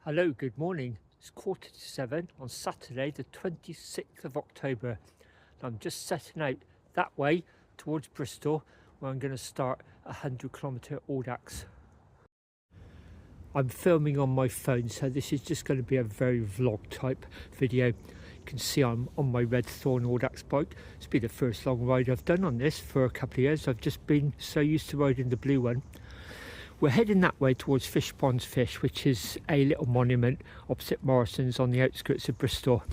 Hello, good morning. It's 7:15 on Saturday, the 26th of October. I'm just setting out that way towards Bristol, where I'm going to start a 100-kilometre Audax. I'm filming on my phone, so this is just going to be a very vlog type video. You can see I'm on my red Thorn Audax bike. It's been the first long ride I've done on this for a couple of years. I've just been so used to riding the blue one. We're heading that way towards Fishponds Fish, which is a little monument opposite Morrison's on the outskirts of Bristol.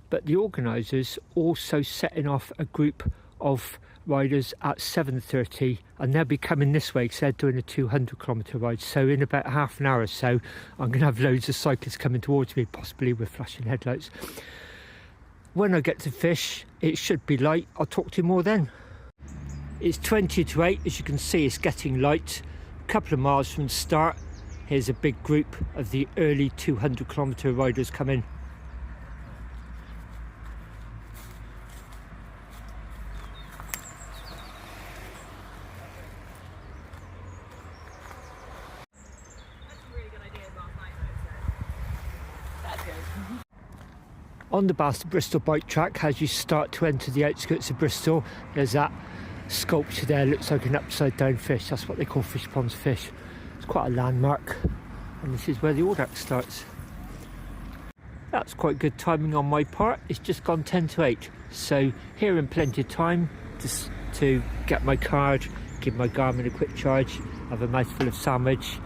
But the organisers also setting off a group of riders at 7:30, and they'll be coming this way because they're doing a 200-kilometre ride. So in about half an hour or so, I'm going to have loads of cyclists coming towards me, possibly with flashing headlights. When I get to Fish, it should be light. I'll talk to you more then. It's 20 to 8, as you can see. It's getting light. Couple of miles from the start, here's a big group of the early 200-kilometre riders coming. On the Bastard Bristol bike track, as you start to enter the outskirts of Bristol, there's that sculpture there, looks like an upside down fish. That's what they call Fishponds Fish. It's quite a landmark, and this is where the Audax starts. That's quite good timing on my part. It's just gone 10 to 8, so here in plenty of time just to get my card, give my Garmin a quick charge, have a mouthful of sandwich,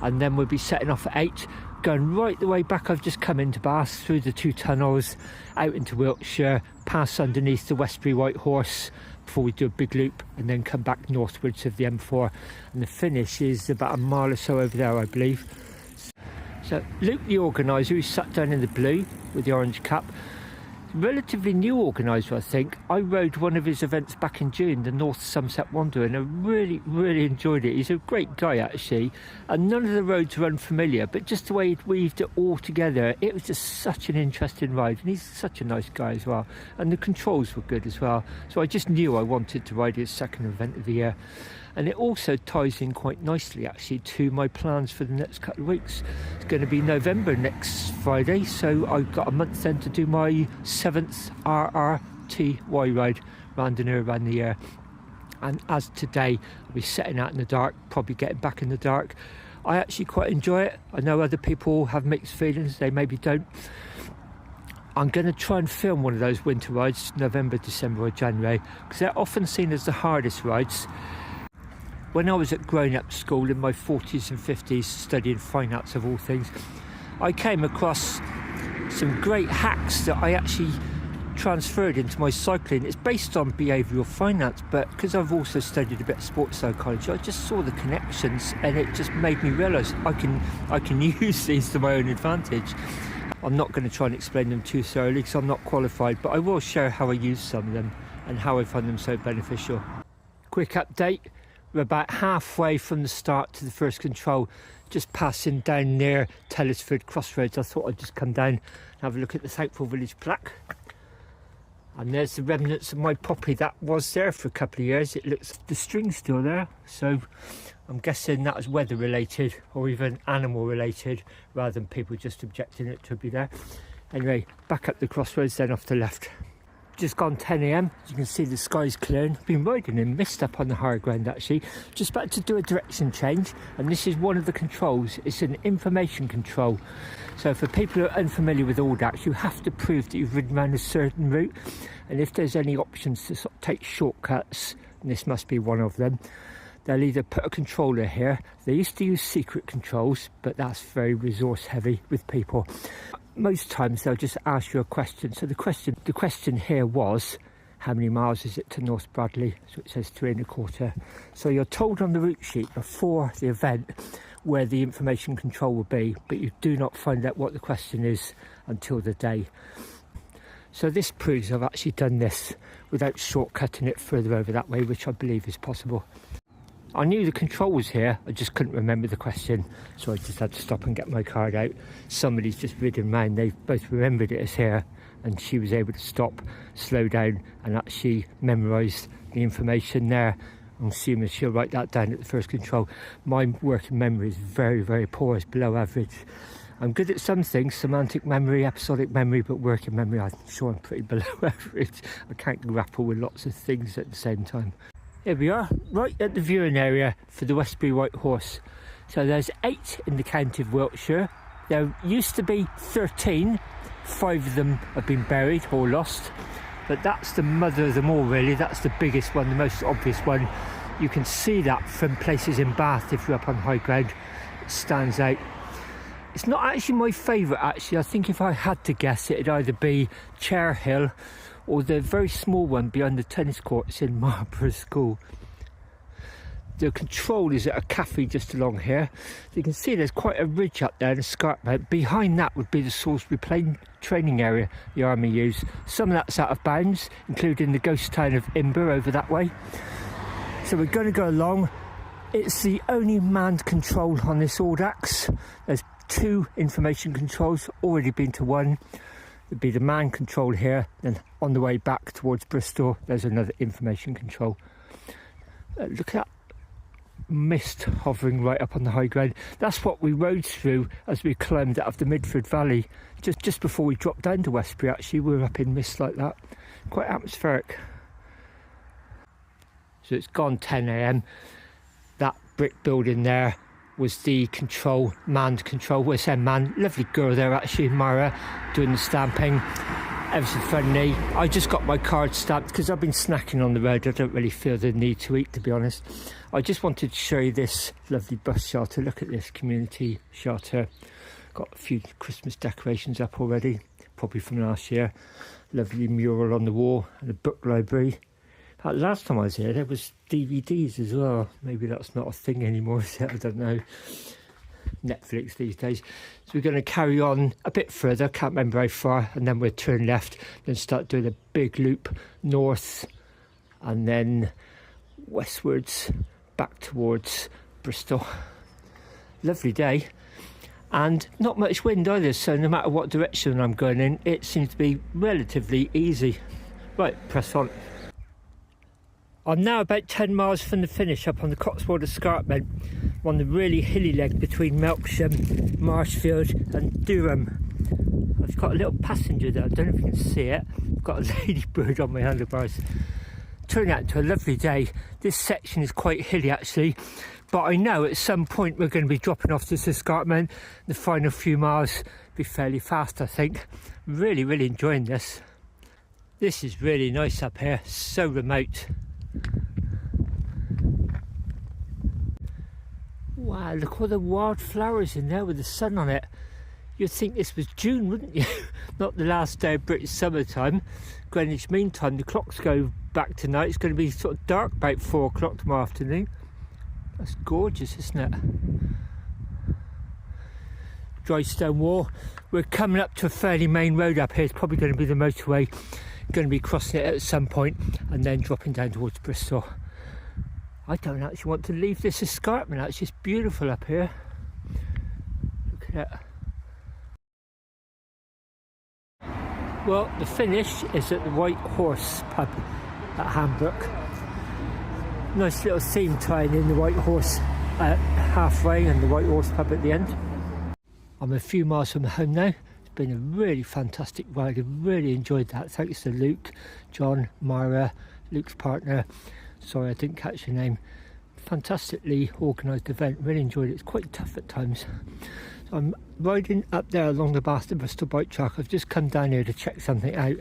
and then we'll be setting off at 8, going right the way back. I've just come into Bath, through the 2 tunnels, out into Wiltshire, pass underneath the Westbury White Horse, before we do a big loop and then come back northwards of the M4, and the finish is about a mile or so over there, I believe. So Luke, the organiser, who sat down in the blue with the orange cap, relatively new organiser, I think. I rode one of his events back in June, the North Somerset Wanderer, and I really enjoyed it. He's a great guy actually, and none of the roads were unfamiliar, but just the way he'd weaved it all together, it was just such an interesting ride, and he's such a nice guy as well, and the controls were good as well. So I just knew I wanted to ride his second event of the year. And it also ties in quite nicely actually to my plans for the next couple of weeks. It's going to be November next Friday, so I've got a month then to do my 7th RRTY ride round and around the year. And as today, I'll be setting out in the dark, probably getting back in the dark. I actually quite enjoy it. I know other people have mixed feelings, they maybe don't. I'm going to try and film one of those winter rides, November, December or January, because they're often seen as the hardest rides. When I was at grown-up school in my 40s and 50s, studying finance of all things, I came across some great hacks that I actually transferred into my cycling. It's based on behavioural finance, but because I've also studied a bit of sports psychology, I just saw the connections, and it just made me realise I can use these to my own advantage. I'm not going to try and explain them too thoroughly because I'm not qualified, but I will share how I use some of them and how I find them so beneficial. Quick update. We're about halfway from the start to the first control, just passing down near Tellisford Crossroads. I thought I'd just come down and have a look at the Thankful Village plaque. And there's the remnants of my poppy that was there for a couple of years. It looks, the string's still there, so I'm guessing that was weather related or even animal related, rather than people just objecting it to be there. Anyway, back up the crossroads then off the left. Just gone 10 AM, as you can see the sky's clearing. Been riding in mist up on the higher ground actually. Just about to do a direction change, and this is one of the controls. It's an information control. So for people who are unfamiliar with Audax, you have to prove that you've ridden around a certain route, and if there's any options to sort of take shortcuts, and this must be one of them, they'll either put a controller here. They used to use secret controls, but that's very resource heavy with people. Most times they'll just ask you a question. So the question here was, how many miles is it to North Bradley? So it says 3.25. So you're told on the route sheet before the event where the information control will be, but you do not find out what the question is until the day. So this proves I've actually done this without shortcutting it further over that way, which I believe is possible. I knew the control was here, I just couldn't remember the question, so I just had to stop and get my card out. Somebody's just ridden round, they both remembered it as here, and she was able to stop, slow down and actually memorise the information there. I'm assuming she'll write that down at the first control. My working memory is very, very poor, it's below average. I'm good at some things, semantic memory, episodic memory, but working memory, I'm sure I'm pretty below average. I can't grapple with lots of things at the same time. Here we are, right at the viewing area for the Westbury White Horse. So there's 8 in the county of Wiltshire. There used to be 13, 5 of them have been buried or lost, but that's the mother of them all really. That's the biggest one, the most obvious one. You can see that from places in Bath. If you're up on high ground, it stands out. It's not actually my favourite actually. I think if I had to guess, it'd either be Chair Hill or the very small one behind the tennis courts in Marlborough School. The control is at a cafe just along here. You can see there's quite a ridge up there, an escarpment. Behind that would be the Salisbury Plain training area the army use. Some of that's out of bounds, including the ghost town of Imber over that way. So we're going to go along. It's the only manned control on this Audax. There's 2 information controls, already been to one. There'd be the manned control here, then on the way back towards Bristol, there's another information control. Look at that mist hovering right up on the high ground. That's what we rode through as we climbed out of the Midford Valley. Just before we dropped down to Westbury actually, we were up in mist like that. Quite atmospheric. So it's gone 10 AM. That brick building there was the control, manned control. We're saying man, lovely girl there actually, Mara, doing the stamping. Ever so friendly. I just got my card stamped because I've been snacking on the road. I don't really feel the need to eat, to be honest. I just wanted to show you this lovely bus shelter. Look at this community shelter. Got a few Christmas decorations up already, probably from last year. Lovely mural on the wall and a book library. Last time I was here, there was DVDs as well. Maybe that's not a thing anymore, is it? I don't know. Netflix these days. So we're going to carry on a bit further, can't remember how far, and then we'll turn left, then start doing a big loop north, and then westwards back towards Bristol. Lovely day, and not much wind either, so no matter what direction I'm going in, it seems to be relatively easy. Right, press on. I'm now about 10 miles from the finish up on the Cotswold Escarpment, on the really hilly leg between Melksham, Marshfield and Durham. I've got a little passenger there, I don't know if you can see it. I've got a ladybird on my handlebars. Turned out into a lovely day. This section is quite hilly actually, but I know at some point we're going to be dropping off this escarpment. The final few miles be fairly fast, I think. Really, really enjoying this. This is really nice up here, so remote. Wow, look all the wildflowers in there with the sun on it. You'd think this was June, wouldn't you? Not the last day of British summertime. Greenwich Mean Time, the clocks go back tonight. It's going to be sort of dark about 4 o'clock tomorrow afternoon. That's gorgeous, isn't it? Dry stone wall. We're coming up to a fairly main road up here. It's probably going to be the motorway. Going to be crossing it at some point and then dropping down towards Bristol. I don't actually want to leave this escarpment. It's just beautiful up here. Look at that. Well, the finish is at the White Horse pub at Hambrook. Nice little theme tying in the White Horse halfway and the White Horse pub at the end. I'm a few miles from home now. It's been a really fantastic ride. I've really enjoyed that. Thanks to Luke, John, Myra, Luke's partner. Sorry I didn't catch your name. Fantastically organised event, really enjoyed it. It's quite tough at times. So I'm riding up there along the Bath to Bristol bike track. I've just come down here to check something out.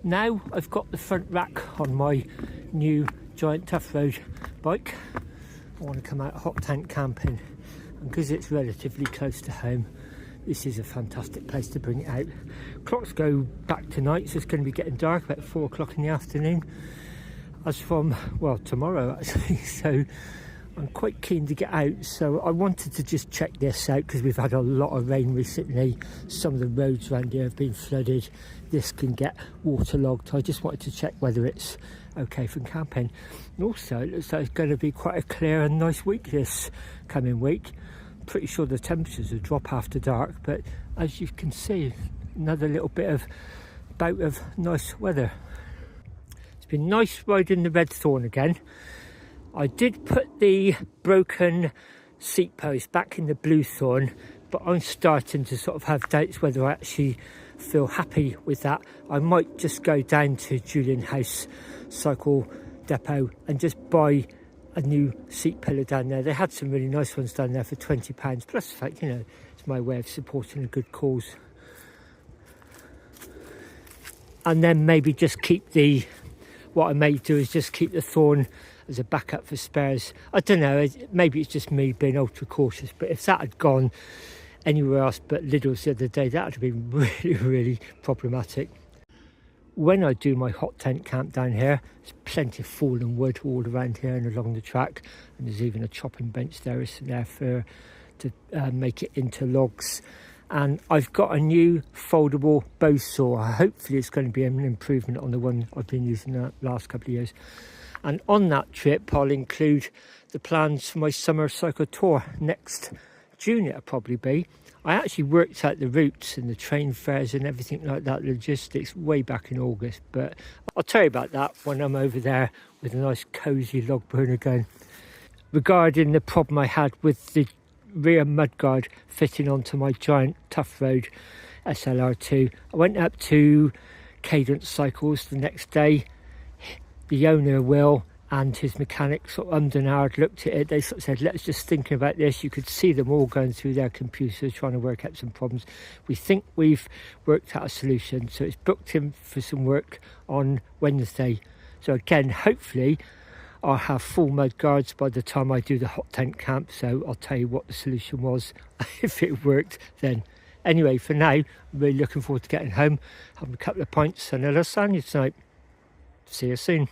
Now I've got the front rack on my new Giant Tough Road bike. I want to come out hot tank camping, and because it's relatively close to home, this is a fantastic place to bring it out. Clocks go back tonight, so it's going to be getting dark about 4 o'clock in the afternoon. As from, well, tomorrow actually, so I'm quite keen to get out. So I wanted to just check this out because we've had a lot of rain recently. Some of the roads around here have been flooded. This can get waterlogged. I just wanted to check whether it's okay for camping. And also, it looks like it's going to be quite a clear and nice week this coming week. Pretty sure the temperatures will drop after dark, but as you can see, another little bit of bout of nice weather. It's been nice riding the Red Thorn again. I did put the broken seat post back in the Bluethorn, but I'm starting to sort of have doubts whether I actually feel happy with that. I might just go down to Julian House Cycle Depot and just buy a new seat pillow down there. They had some really nice ones down there for £20, plus the fact, you know, it's my way of supporting a good cause. And then maybe just keep what I may do is just keep the Thorn as a backup for spares. I don't know, maybe it's just me being ultra cautious, but if that had gone anywhere else but Lidl's the other day, that would have been really, really problematic. When I do my hot tent camp down here, there's plenty of fallen wood all around here and along the track, and there's even a chopping bench there to make it into logs. And I've got a new foldable bow saw. Hopefully it's going to be an improvement on the one I've been using the last couple of years. And on that trip I'll include the plans for my summer cycle tour next June. It'll probably be. I actually worked out the routes and the train fares and everything like that, logistics, way back in August, but I'll tell you about that when I'm over there with a nice cosy log burner going. Regarding the problem I had with the rear mudguard fitting onto my giant Tough Road SLR2, I went up to Cadence Cycles the next day. The owner, Will, and his mechanic sort of ummed and ahed, looked at it. They sort of said, let's just think about this. You could see them all going through their computers trying to work out some problems. We think we've worked out a solution, so it's booked him for some work on Wednesday. So again, hopefully I'll have full mud guards by the time I do the hot tent camp, so I'll tell you what the solution was if it worked then. Anyway, for now, I'm really looking forward to getting home, having a couple of pints and a lasagna tonight. See you soon.